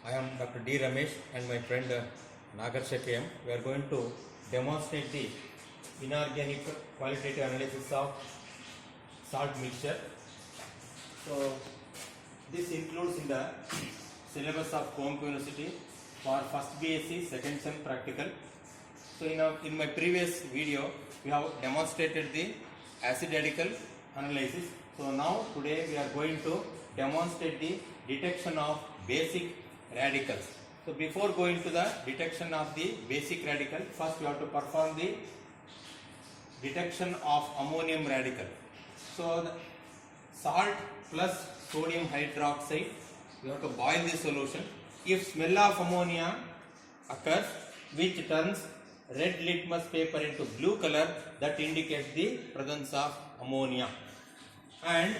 I am Dr. D. Ramesh and my friend Nagar Shakiyam. We are going to demonstrate the inorganic qualitative analysis of salt mixture. So this includes in the syllabus of Comp University for first BSc, second sem practical. So in my previous video, we have demonstrated the acid radical analysis. So now today we are going to demonstrate the detection of basic radicals. So before going to the detection of the basic radical, first we have to perform the detection of ammonium radical. So the salt plus sodium hydroxide, we have to boil the solution. If smell of ammonia occurs, which turns red litmus paper into blue color, that indicates the presence of ammonia. And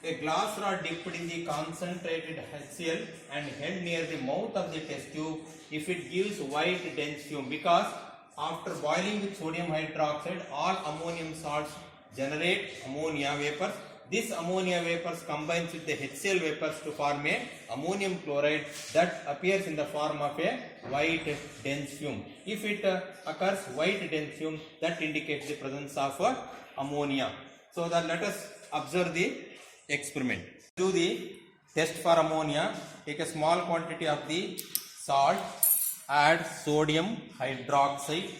a glass rod dipped in the concentrated HCl and held near the mouth of the test tube, if it gives white dense fume, because after boiling with sodium hydroxide, all ammonium salts generate ammonia vapors. This ammonia vapors combines with the HCl vapors to form a ammonium chloride that appears in the form of a white dense fume. If it occurs white dense fume, that indicates the presence of ammonia. So that let us observe the experiment. Do the test for ammonia. Take a small quantity of the salt, add sodium hydroxide,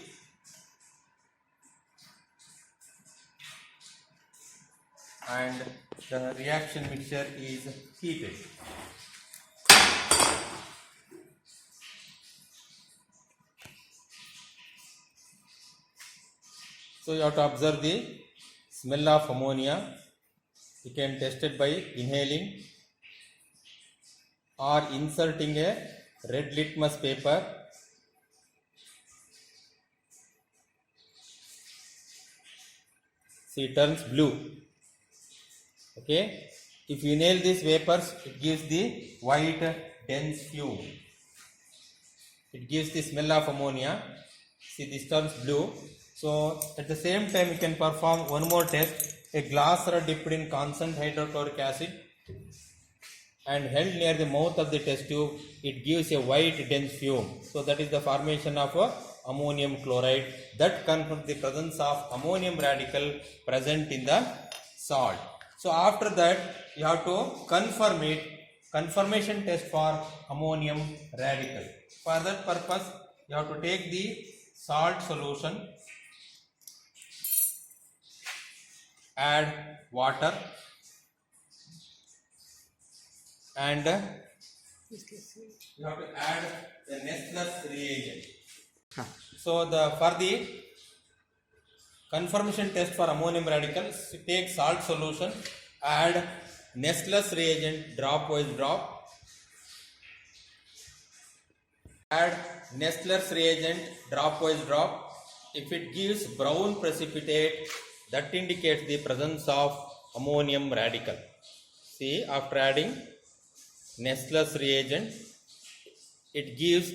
and the reaction mixture is heated. So you have to observe the smell of ammonia. You can test it by inhaling or inserting a red litmus paper. See, it turns blue. Okay, if you inhale these vapors, it gives the white dense fume. It gives the smell of ammonia. See, this turns blue. So at the same time, you can perform one more test. A glass rod dipped in concentrated hydrochloric acid and held near the mouth of the test tube, it gives a white dense fume. So that is the formation of ammonium chloride. That confirms the presence of ammonium radical present in the salt. So after that, you have to confirm it, confirmation test for ammonium radical. For that purpose, you have to take the salt solution, add water, and you have to add the Nessler's reagent. So for the confirmation test for ammonium radicals, take salt solution, add Nessler's reagent dropwise drop, add Nessler's reagent dropwise drop. If it gives brown precipitate, that indicates the presence of ammonium radical. See, after adding Nessler's reagent, it gives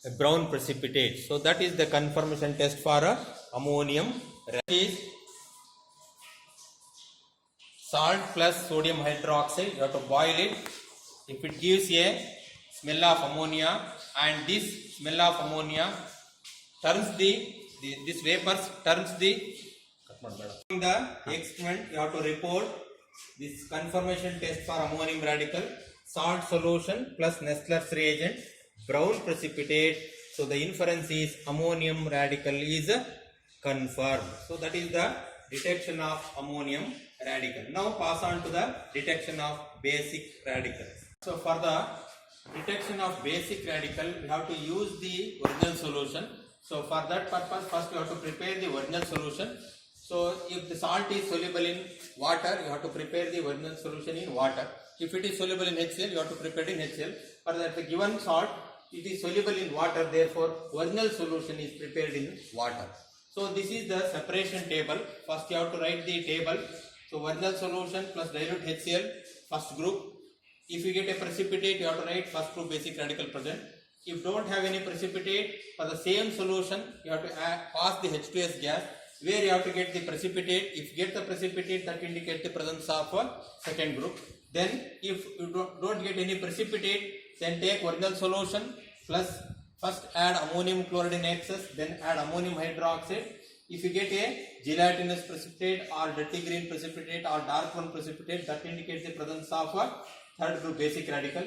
a brown precipitate. So that is the confirmation test for ammonium. Is salt plus sodium hydroxide. You have to boil it. If it gives a smell of ammonia, and this smell of ammonia turns this vapors turns the in the experiment, you have to report this confirmation test for ammonium radical. Salt solution plus Nessler's reagent, brown precipitate. So the inference is ammonium radical is confirmed. So that is the detection of ammonium radical. Now pass on to the detection of basic radicals. So for the detection of basic radical, we have to use the original solution. So for that purpose, first we have to prepare the original solution. So if the salt is soluble in water, you have to prepare the original solution in water. If it is soluble in HCl, you have to prepare it in HCl. For the given salt, it is soluble in water, therefore original solution is prepared in water. So this is the separation table. First you have to write the table. So original solution plus dilute HCl, first group. If you get a precipitate, you have to write first group basic radical present. If you don't have any precipitate, for the same solution, you have to pass the H2S gas. where you have to get the precipitate. If you get the precipitate, that indicates the presence of a second group. Then if you don't get any precipitate, Then take original solution plus first add ammonium chloride in excess, then add ammonium hydroxide. If you get a gelatinous precipitate or dirty green precipitate or dark brown precipitate, that indicates the presence of a third group basic radical.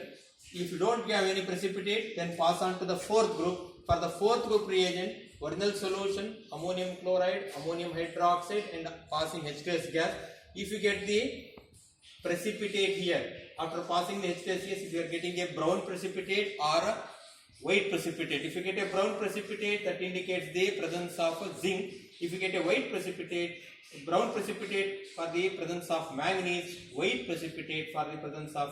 If you don't have any precipitate, then pass on to the fourth group. For the fourth group reagent, original solution, ammonium chloride, ammonium hydroxide and passing H2S gas. If you get the precipitate here, after passing the H2S gas, if you are getting a brown precipitate or a white precipitate. If you get a brown precipitate, that indicates the presence of zinc. If you get a white precipitate, brown precipitate for the presence of manganese, white precipitate for the presence of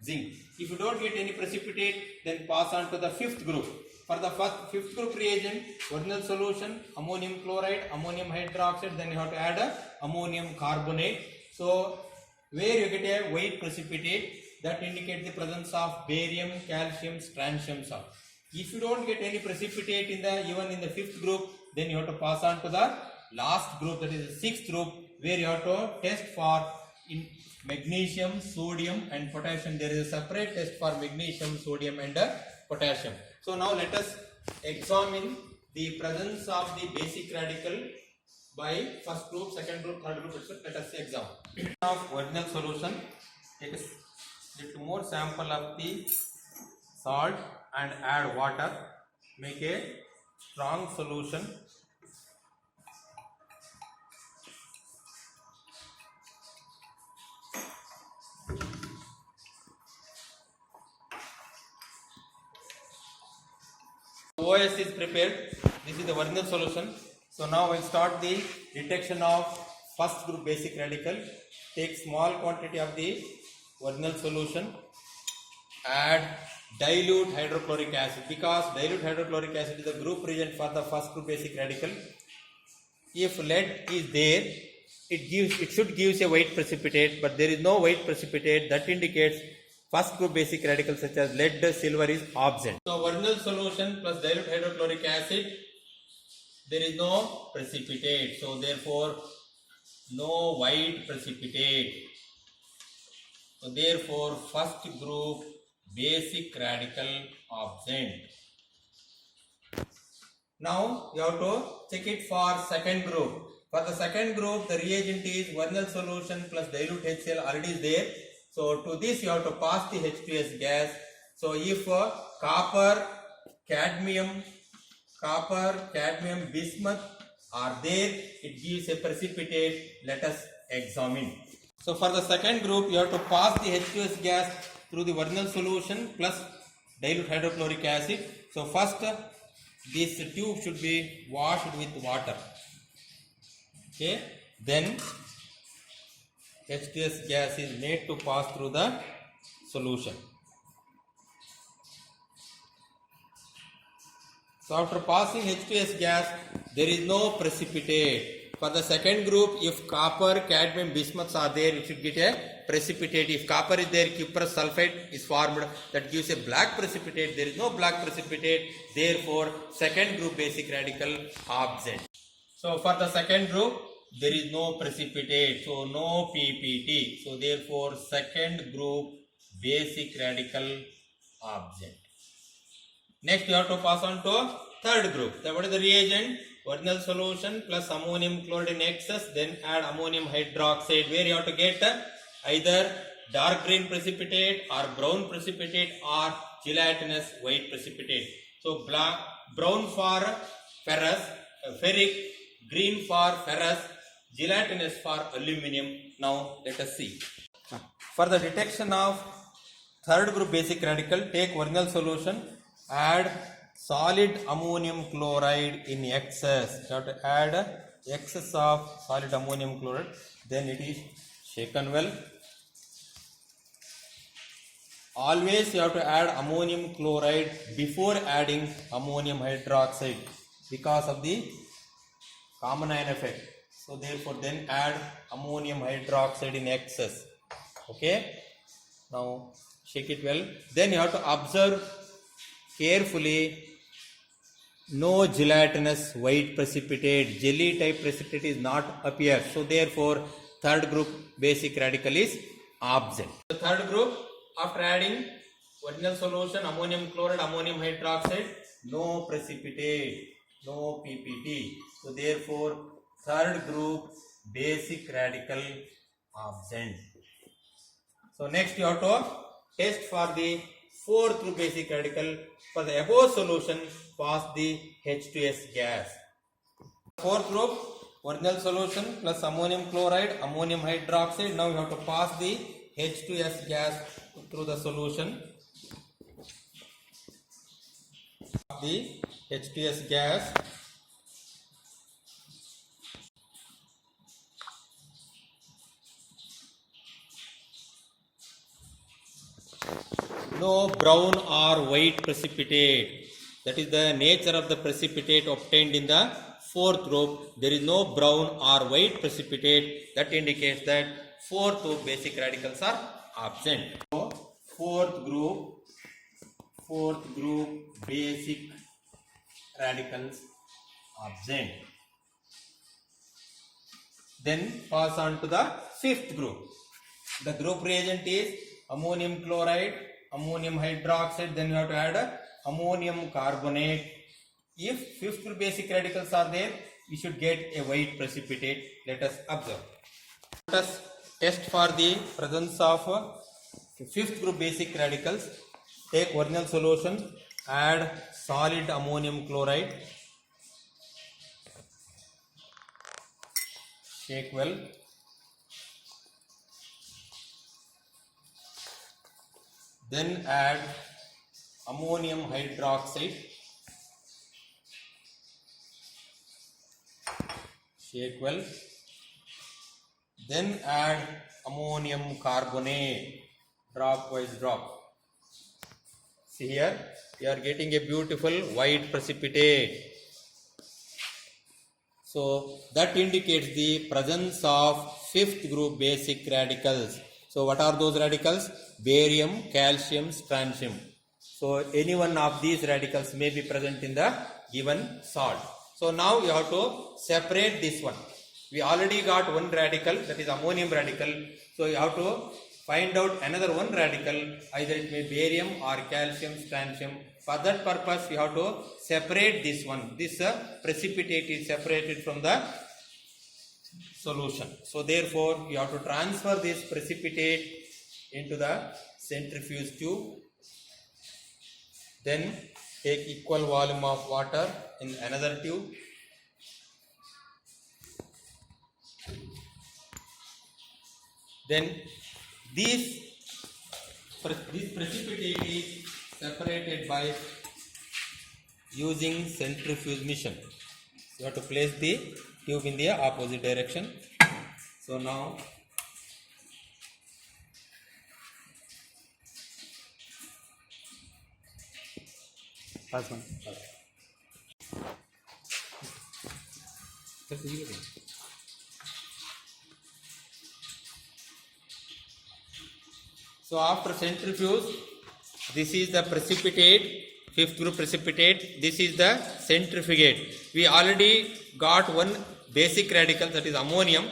zinc. If you don't get any precipitate, then pass on to the fifth group. For the fifth group reagent, original solution, ammonium chloride, ammonium hydroxide, then you have to add ammonium carbonate. So, where you get a white precipitate, that indicates the presence of barium, calcium, strontium salt. If you don't get any precipitate even in the fifth group, then you have to pass on to the last group, that is the sixth group, where you have to test for magnesium, sodium and potassium. There is a separate test for magnesium, sodium and potassium. So now let us examine the presence of the basic radical by first group, second group, third group, etc. Let us examine. Of original solution, take a little more sample of the salt and add water. Make a strong solution. OS is prepared. This is the original solution. So now we'll start the detection of first group basic radical. Take small quantity of the original solution. Add dilute hydrochloric acid, because dilute hydrochloric acid is the group reagent for the first group basic radical. If lead is there, it should give a white precipitate, but there is no white precipitate. That indicates first group basic radicals such as lead, silver is absent. So original solution plus dilute hydrochloric acid, there is no precipitate. So therefore no white precipitate. So therefore first group basic radical absent. Now you have to check it for second group. For the second group, the reagent is original solution plus dilute HCl already is there. So to this you have to pass the H2S gas. So if copper, cadmium, bismuth are there, it gives a precipitate. Let us examine. So for the second group, you have to pass the H2S gas through the original solution plus dilute hydrochloric acid. So first this tube should be washed with water. Okay, then H2S gas is made to pass through the solution. So after passing H2S gas, there is no precipitate. For the second group, if copper, cadmium, bismuths are there, you should get a precipitate. If copper is there, cuprous sulfate is formed, that gives a black precipitate. There is no black precipitate, therefore second group basic radical absent. So for the second group, there is no precipitate, so no PPT. So therefore second group basic radical absent. Next you have to pass on to third group. So what is the reagent? Original solution plus ammonium chloride in excess, then add ammonium hydroxide, where you have to get either dark green precipitate or brown precipitate or gelatinous white precipitate. So brown for ferrous, ferric, green for ferrous, gelatinous for aluminum. Now let us see. For the detection of third group basic radical, take original solution, add solid ammonium chloride in excess. You have to add excess of solid ammonium chloride, then it is shaken well. Always you have to add ammonium chloride before adding ammonium hydroxide because of the common ion effect. So therefore then add ammonium hydroxide in excess. Okay, now shake it well. Then you have to observe carefully, no gelatinous white precipitate, jelly type precipitate is not appear. So therefore third group basic radical is absent. The third group, after adding Original solution ammonium chloride, ammonium hydroxide, no precipitate, no PPT. So therefore third group basic radical absent. So next you have to test for the fourth group basic radical. For the above solution, pass the H2S gas. Fourth group, original solution plus ammonium chloride, ammonium hydroxide. Now you have to pass the H2S gas through the solution. The H2S gas. No brown or white precipitate. That is the nature of the precipitate obtained in the fourth group. There is no brown or white precipitate. That indicates that fourth group basic radicals are absent. So fourth group basic radicals absent. Then pass on to the fifth group. The group reagent is ammonium chloride, ammonium hydroxide, then you have to add ammonium carbonate. If fifth group basic radicals are there, we should get a white precipitate. Let us observe. Let us test for the presence of fifth group basic radicals. Take original solution, add solid ammonium chloride, shake well. Then add ammonium hydroxide, shake well. Then add ammonium carbonate, drop-wise drop. See here, you are getting a beautiful white precipitate. So that indicates the presence of fifth group basic radicals. So what are those radicals? Barium, calcium, strontium. So any one of these radicals may be present in the given salt. So now you have to separate this one. We already got one radical, that is ammonium radical. So you have to find out another one radical, either it may be barium or calcium, strontium. For that purpose, you have to separate this one. This precipitate is separated from the solution. So therefore, you have to transfer this precipitate into the centrifuge tube. Then take equal volume of water in another tube. Then this precipitate is separated by using centrifuge mission. You have to place the tube in the opposite direction. So now Last one. So after centrifuge, this is the precipitate, fifth group precipitate, this is the centrifugate. We already got one basic radical, that is ammonium,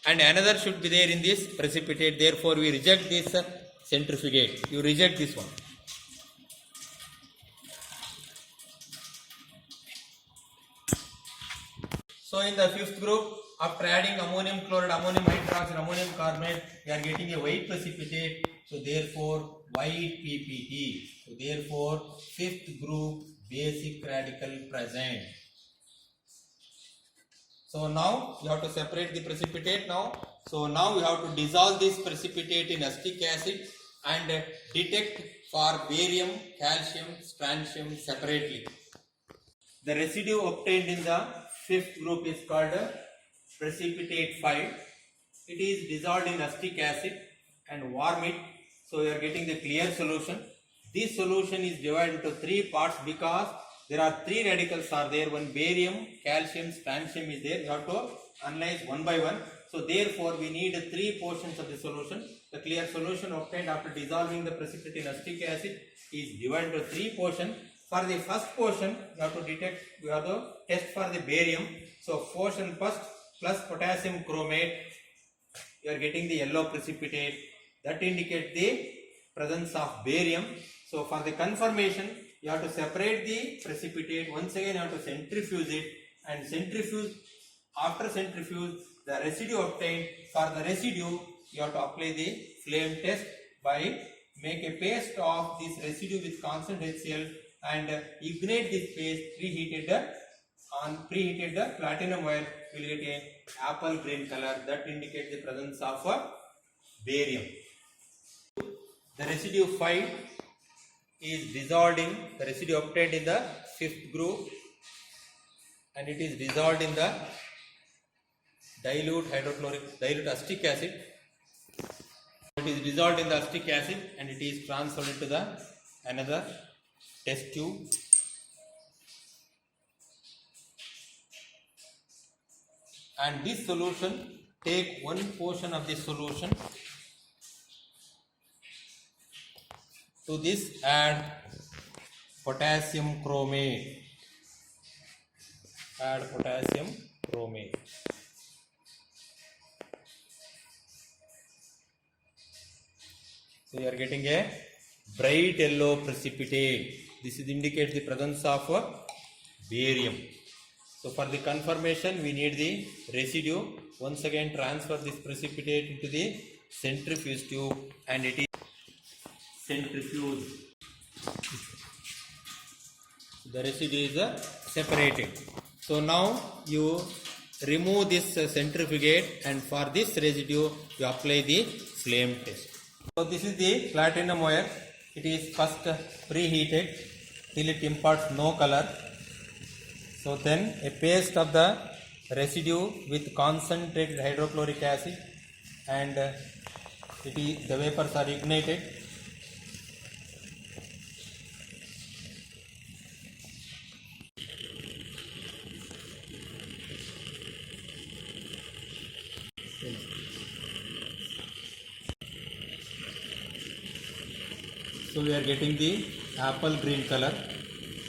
and another should be there in this precipitate. Therefore we reject this centrifugate. You reject this one. So in the fifth group, after adding ammonium chloride, ammonium hydroxide, ammonium carbonate, we are getting a white precipitate. So therefore white PPT. So therefore fifth group basic radical present. So now you have to separate the precipitate now. So now you have to dissolve this precipitate in acetic acid and detect for barium, calcium, strontium separately. The residue obtained in the fifth group is called precipitate 5. It is dissolved in acetic acid and warm it. So you are getting the clear solution. This solution is divided into three parts because there are three radicals are there. One barium, calcium, strontium is there. You have to analyze one by one. So therefore we need three portions of the solution. The clear solution obtained after dissolving the precipitate in acetic acid is divided into three portions. For the first portion, you have to test for the barium. So portion first plus potassium chromate, you are getting the yellow precipitate. That indicates the presence of barium. So for the confirmation, you have to separate the precipitate. Once again, you have to centrifuge it, and centrifuge. After centrifuge, the residue obtained. For the residue, you have to apply the flame test by make a paste of this residue with constant HCl and ignite this paste. Preheated the platinum wire will get a apple green color that indicates the presence of barium. The residue 5 is dissolved in the residue obtained in the 5th group, and it is dissolved in the dilute acetic acid. It is dissolved in the acetic acid and it is transferred into the another test tube. And this solution, take one portion of this solution. To this add potassium chromate. Add potassium chromate. So you are getting a bright yellow precipitate. This indicates the presence of barium. So for the confirmation, we need the residue. Once again, transfer this precipitate into the centrifuge tube, and it is centrifuge. The residue is separated. So now you remove this centrifugate, and for this residue you apply the flame test. So this is the platinum wire. It is first preheated till it imparts no color. So then a paste of the residue with concentrated hydrochloric acid, and the vapors are ignited. So we are getting the apple green color.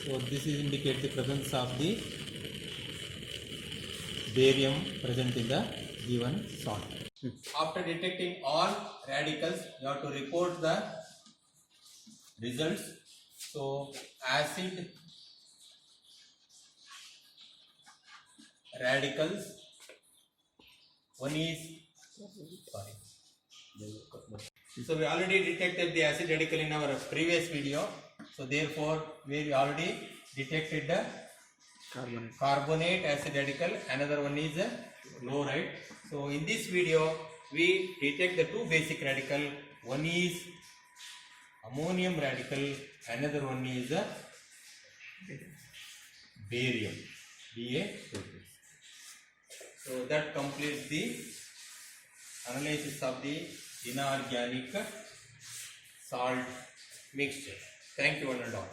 So this is indicate the presence of the barium present in the given salt. After detecting all radicals, you have to report the results. So acid radicals, one is So we already detected the acid radical in our previous video. So therefore we already detected the carbonate acid radical. Another one is chloride. So in this video we detect the two basic radical. One is ammonium radical. Another one is barium. Ba2. So that completes the analysis of the inorganic salt mixture. Thank you one and all.